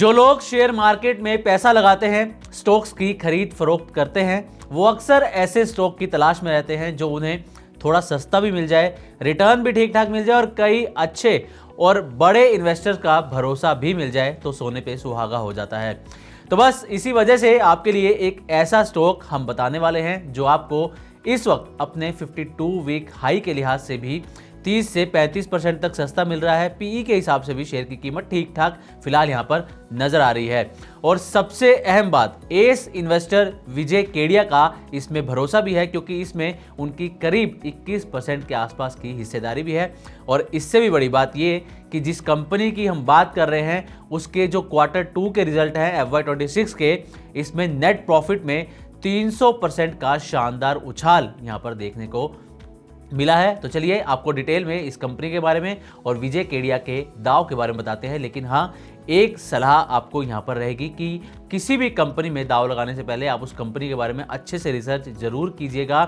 जो लोग share market में पैसा लगाते हैं, स्टॉक्स की खरीद फरोख्त करते हैं, वो अक्सर ऐसे स्टॉक की तलाश में रहते हैं जो उन्हें थोड़ा सस्ता भी मिल जाए, रिटर्न भी ठीक ठाक मिल जाए और कई अच्छे और बड़े इन्वेस्टर्स का भरोसा भी मिल जाए तो सोने पे सुहागा हो जाता है। तो बस इसी वजह से आपके लिए एक ऐसा स्टॉक हम बताने वाले हैं जो आपको इस वक्त अपने 52 वीक हाई के लिहाज से भी 30 से 35% तक सस्ता मिल रहा है। पीई के हिसाब से भी शेयर की कीमत ठीक ठाक फिलहाल यहां पर नजर आ रही है। और सबसे अहम बात, एस इन्वेस्टर विजय केडिया का इसमें भरोसा भी है क्योंकि इसमें उनकी करीब 21% के आसपास की हिस्सेदारी भी है। और इससे भी बड़ी बात ये कि जिस कंपनी की हम बात कर रहे हैं उसके जो Q2 के रिजल्ट हैं FY26 के, इसमें नेट प्रॉफिट में 300% का शानदार उछाल यहां पर देखने को मिला है। तो चलिए आपको डिटेल में इस कंपनी के बारे में और विजय केडिया के दाव के बारे में बताते हैं। लेकिन हाँ, एक सलाह आपको यहाँ पर रहेगी कि किसी भी कंपनी में दाव लगाने से पहले आप उस कंपनी के बारे में अच्छे से रिसर्च जरूर कीजिएगा।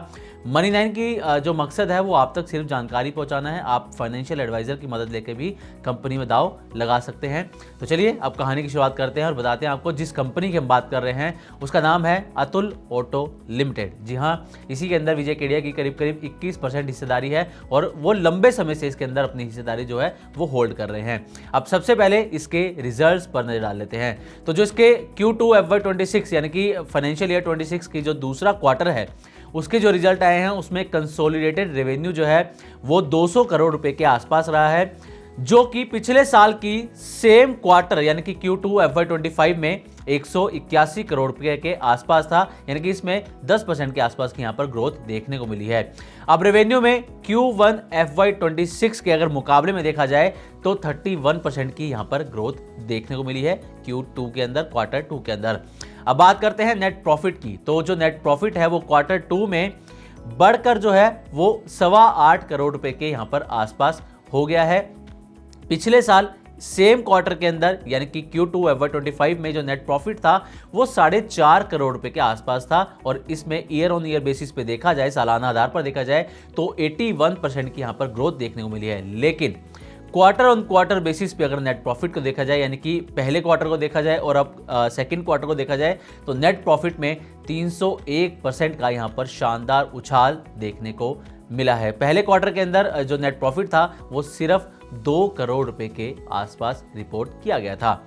मनी 9 की जो मकसद है वो आप तक सिर्फ जानकारी पहुंचाना है। आप फाइनेंशियल एडवाइजर की मदद लेकर भी कंपनी में दाव लगा सकते हैं। तो चलिए अब कहानी की शुरुआत करते हैं और बताते हैं आपको जिस कंपनी की हम बात कर रहे हैं उसका नाम है अतुल ऑटो लिमिटेड। जी हाँ, इसी के अंदर विजय केडिया की करीब करीब 21% हिस्सेदारी है और वो लंबे समय से इसके अंदर अपनी हिस्सेदारी जो है वो होल्ड कर रहे हैं। अब सबसे पहले इसके रिजल्ट्स पर नजर डाल लेते हैं। तो जो इसके Q2 FY26 यानी कि फाइनेंशियल ईयर 26 की जो दूसरा क्वार्टर है उसके जो रिजल्ट आए हैं उसमें कंसोलिडेटेड रेवेन्यू जो है वो 200 करोड़ रुपए के आसपास रहा है, जो कि पिछले साल की सेम क्वार्टर यानी कि Q2 FY25 में 181 करोड़ रुपए के आसपास था। यानी कि इसमें 10% के आसपास की यहाँ पर ग्रोथ देखने को मिली है। अब रेवेन्यू में Q1 FY26 के अगर मुकाबले में देखा जाए तो 31% की यहाँ पर ग्रोथ देखने को मिली है Q2 के अंदर, Q2 के अंदर। अब बात करते हैं नेट प्रॉफिट की। तो जो नेट प्रॉफिट है वो Q2 में बढ़कर जो है वो 8.25 करोड़ रुपए के यहाँ पर आसपास हो गया है। पिछले साल सेम क्वार्टर के अंदर यानी कि Q2 FY25 में जो नेट प्रॉफिट था वो 4.5 करोड़ रुपए के आसपास था और इसमें ईयर ऑन ईयर बेसिस पे देखा जाए, सालाना आधार पर देखा जाए तो 81% की यहाँ पर ग्रोथ देखने को मिली है। लेकिन क्वार्टर ऑन क्वार्टर बेसिस पे अगर नेट प्रॉफिट को देखा जाए यानी कि पहले क्वार्टर को देखा जाए और अब सेकंड क्वार्टर को देखा जाए तो नेट प्रॉफिट में 301% का यहाँ पर शानदार उछाल देखने को मिला है। पहले क्वार्टर के अंदर जो नेट प्रॉफिट था वो सिर्फ 2 करोड़ रुपए के आसपास रिपोर्ट किया गया था।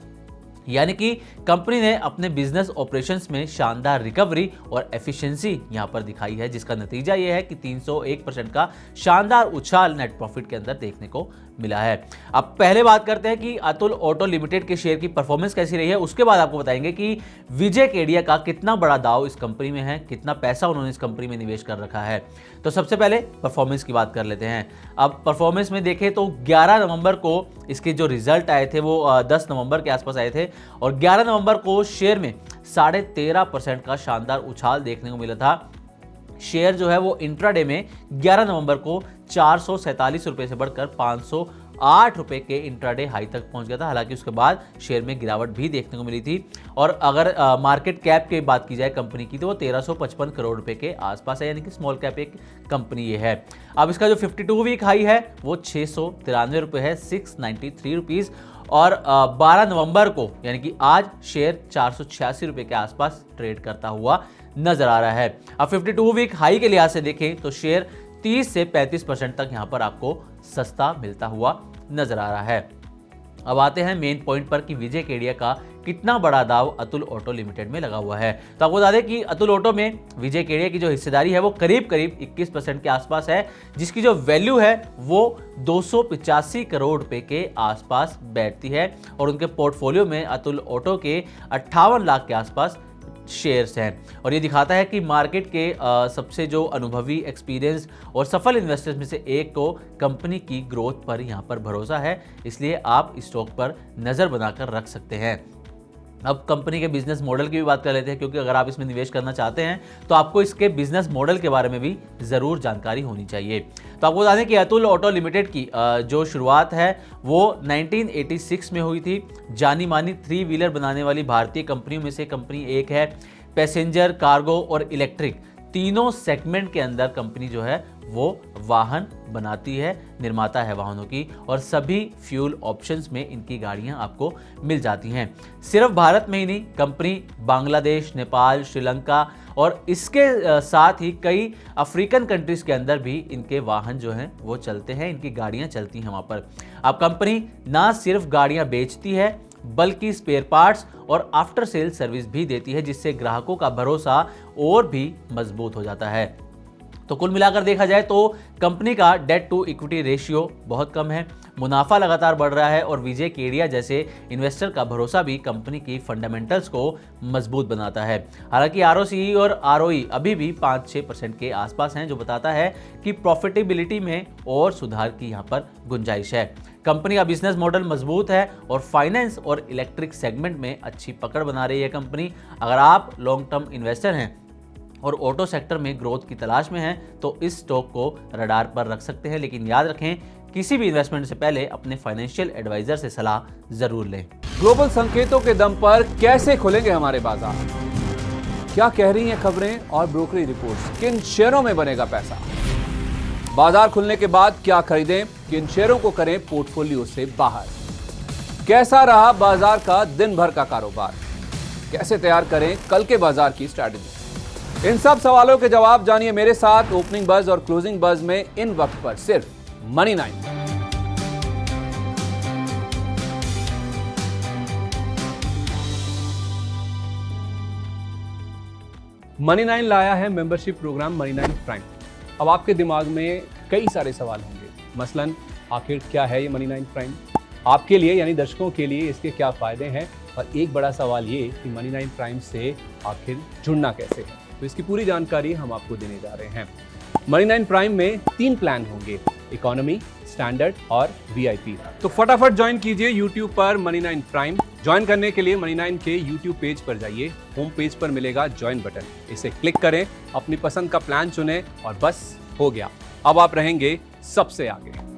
यानी कि कंपनी ने अपने बिजनेस ऑपरेशंस में शानदार रिकवरी और एफिशिएंसी यहां पर दिखाई है, जिसका नतीजा यह है कि 301% का शानदार उछाल नेट प्रॉफिट के अंदर देखने को मिला है। अब पहले बात करते हैं कि अतुल ऑटो लिमिटेड के शेयर की परफॉर्मेंस कैसी रही है, उसके बाद आपको बताएंगे कि विजय केडिया का कितना बड़ा दाव इस कंपनी में है, कितना पैसा उन्होंने इस कंपनी में निवेश कर रखा है। तो सबसे पहले परफॉर्मेंस की बात कर लेते हैं। अब परफॉर्मेंस में देखें तो 11 नवंबर को इसके जो रिजल्ट आए थे वो 10 नवंबर के आसपास आए थे और 11 नवंबर को शेयर में 13.5% का शानदार उछाल देखने को मिला था। शेयर जो है वो इंट्राडे में 11 नवंबर को 447 रुपए से बढ़कर 508 रुपए के इंट्राडे हाई तक पहुंच गया था। हालांकि उसके बाद शेयर में गिरावट भी देखने को मिली थी और अगर मार्केट कैप की बात की जाए कंपनी की तो वो 1355 करोड़ रुपए के आसपास है, यानी कि स्मॉल कैप एक कंपनी ये है। अब इसका जो 52 वीक हाई है वो 693 रुपए है, 693 रुपीज। और 12 नवंबर को यानी कि आज शेयर 486 रुपए के आसपास ट्रेड करता हुआ नजर आ रहा है। अब 52 वीक हाई के लिहाज से देखें तो शेयर 30 से 35% तक यहां पर आपको सस्ता मिलता हुआ नजर आ रहा है। अब आते हैं मेन पॉइंट पर कि विजय केडिया का कितना बड़ा दाव अतुल ऑटो लिमिटेड में लगा हुआ है। तो आपको बता दें कि अतुल ऑटो में विजय केडिया की जो हिस्सेदारी है वो करीब करीब 21% के आसपास है, जिसकी जो वैल्यू है वो 285 करोड़ रुपए के आसपास बैठती है और उनके पोर्टफोलियो में अतुल ऑटो के 58 लाख के आसपास शेयर्स हैं। और ये दिखाता है कि मार्केट के सबसे जो अनुभवी, एक्सपीरियंस और सफल इन्वेस्टर्स में से एक को कंपनी की ग्रोथ पर यहाँ पर भरोसा है, इसलिए आप इस स्टॉक पर नज़र बनाकर रख सकते हैं। अब कंपनी के बिजनेस मॉडल की भी बात कर लेते हैं, क्योंकि अगर आप इसमें निवेश करना चाहते हैं तो आपको इसके बिजनेस मॉडल के बारे में भी ज़रूर जानकारी होनी चाहिए। तो आपको बता दें कि अतुल ऑटो लिमिटेड की जो शुरुआत है वो 1986 में हुई थी। जानी मानी 3 व्हीलर बनाने वाली भारतीय कंपनियों में से कंपनी एक है। पैसेंजर, कार्गो और इलेक्ट्रिक तीनों सेगमेंट के अंदर कंपनी जो है वो वाहन बनाती है, निर्माता है वाहनों की, और सभी फ्यूल ऑप्शंस में इनकी गाड़ियां आपको मिल जाती हैं। सिर्फ भारत में ही नहीं, कंपनी बांग्लादेश, नेपाल, श्रीलंका और इसके साथ ही कई अफ्रीकन कंट्रीज के अंदर भी इनके वाहन जो हैं वो चलते हैं, इनकी गाड़ियां चलती हैं वहाँ पर। अब कंपनी ना सिर्फ गाड़ियां बेचती है बल्कि स्पेयर पार्ट्स और आफ्टर सेल सर्विस भी देती है, जिससे ग्राहकों का भरोसा और भी मजबूत हो जाता है। तो कुल मिलाकर देखा जाए तो कंपनी का डेट टू इक्विटी रेशियो बहुत कम है, मुनाफा लगातार बढ़ रहा है और विजय केडिया जैसे इन्वेस्टर का भरोसा भी कंपनी की फंडामेंटल्स को मजबूत बनाता है। हालांकि आरओसी और आरओई अभी भी 5-6% के आसपास हैं, जो बताता है कि प्रॉफिटेबिलिटी में और सुधार की यहाँ पर गुंजाइश है। कंपनी का बिजनेस मॉडल मजबूत है और फाइनेंस और इलेक्ट्रिक सेगमेंट में अच्छी पकड़ बना रही है कंपनी। अगर आप लॉन्ग टर्म इन्वेस्टर हैं और ऑटो सेक्टर में ग्रोथ की तलाश में हैं तो इस स्टॉक को रडार पर रख सकते हैं, लेकिन याद रखें किसी भी इन्वेस्टमेंट से पहले अपने फाइनेंशियल एडवाइजर से सलाह जरूर लें। ग्लोबल संकेतों के दम पर कैसे खुलेंगे हमारे बाजार? क्या कह रही हैं खबरें और ब्रोकरी रिपोर्ट्स? किन शेयरों में बनेगा पैसा? बाजार खुलने के बाद क्या खरीदें, किन शेयरों को करें पोर्टफोलियो से बाहर? कैसा रहा बाजार का दिन भर का कारोबार? कैसे तैयार करें कल के बाजार की स्ट्रैटेजी? इन सब सवालों के जवाब जानिए मेरे साथ ओपनिंग बज और क्लोजिंग बज में, इन वक्त पर सिर्फ मनी 9। मनी 9 लाया है मेंबरशिप प्रोग्राम मनी 9 प्राइम। अब आपके दिमाग में कई सारे सवाल होंगे, मसलन आखिर क्या है ये मनी 9 प्राइम, आपके लिए यानी दर्शकों के लिए इसके क्या फायदे हैं, और एक बड़ा सवाल ये कि मनी 9 प्राइम से आखिर जुड़ना कैसे है। तो इसकी पूरी जानकारी हम आपको देने जा रहे हैं। मनी 9 प्राइम में 3 प्लान होंगे, इकोनॉमी, स्टैंडर्ड और वीआईपी। तो फटाफट ज्वाइन कीजिए YouTube पर मनी 9 प्राइम। ज्वाइन करने के लिए मनी 9 के YouTube पेज पर जाइए, होम पेज पर मिलेगा ज्वाइन बटन, इसे क्लिक करें, अपनी पसंद का प्लान चुनें और बस हो गया, अब आप रहेंगे सबसे आगे।